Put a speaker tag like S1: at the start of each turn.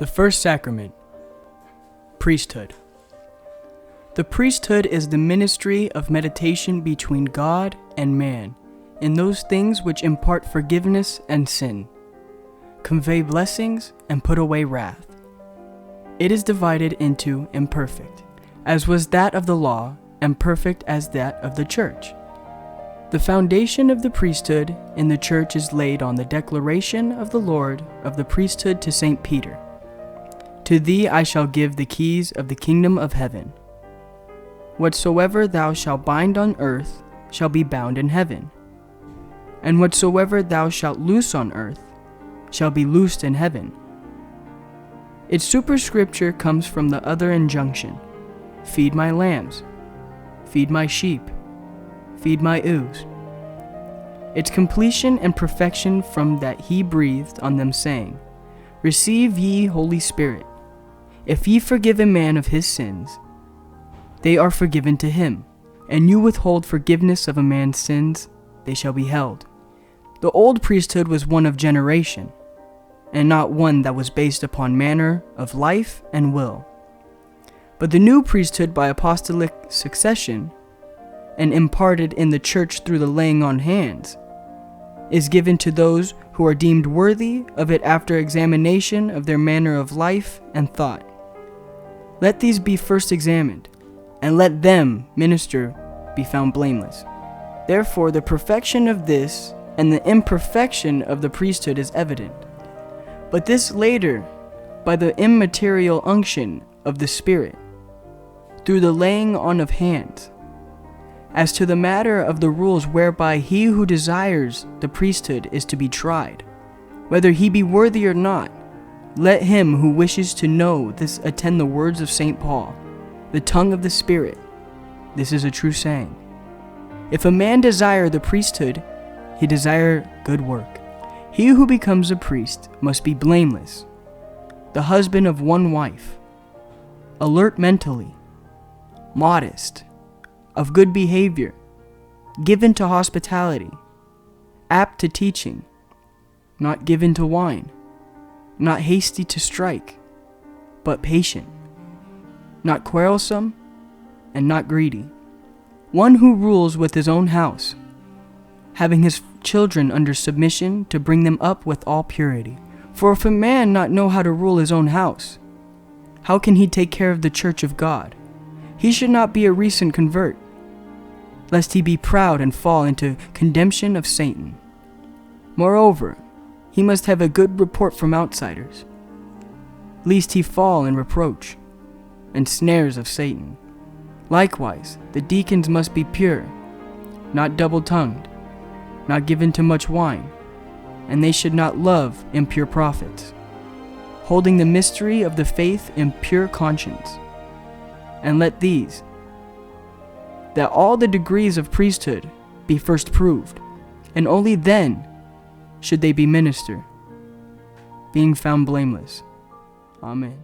S1: The first sacrament, priesthood. The priesthood is the ministry of meditation between God and man in those things which impart forgiveness and sin, convey blessings and put away wrath. It is divided into imperfect, as was that of the law, and perfect as that of the church. The foundation of the priesthood in the church is laid on the declaration of the Lord of the priesthood to St. Peter. To thee I shall give the keys of the kingdom of heaven. Whatsoever thou shalt bind on earth shall be bound in heaven, and whatsoever thou shalt loose on earth shall be loosed in heaven. Its superscripture comes from the other injunction, feed my lambs, feed my sheep, feed my ewes. Its completion and perfection from that he breathed on them, saying, Receive ye Holy Spirit. If ye forgive a man of his sins, they are forgiven to him, and you withhold forgiveness of a man's sins, they shall be held. The old priesthood was one of generation, and not one that was based upon manner of life and will. But the new priesthood by apostolic succession, and imparted in the church through the laying on hands, is given to those who are deemed worthy of it after examination of their manner of life and thought. Let these be first examined, and let them minister be found blameless. Therefore the perfection of this and the imperfection of the priesthood is evident. But this later, by the immaterial unction of the Spirit, through the laying on of hands. As to the matter of the rules whereby he who desires the priesthood is to be tried, whether he be worthy or not, let him who wishes to know this attend the words of St. Paul, the tongue of the Spirit. This is a true saying. If a man desire the priesthood, he desire good work. He who becomes a priest must be blameless, the husband of one wife, alert mentally, modest, of good behavior, given to hospitality, apt to teaching, not given to wine, not hasty to strike, but patient, not quarrelsome, and not greedy. One who rules with his own house, having his children under submission to bring them up with all purity. For if a man not know how to rule his own house, how can he take care of the church of God? He should not be a recent convert, lest he be proud and fall into condemnation of Satan. Moreover, he must have a good report from outsiders, lest he fall in reproach and snares of Satan. Likewise, the deacons must be pure, not double-tongued, not given to much wine, and they should not love impure prophets, holding the mystery of the faith in pure conscience. And let these, that all the degrees of priesthood be first proved, and only then should they be minister, being found blameless. Amen.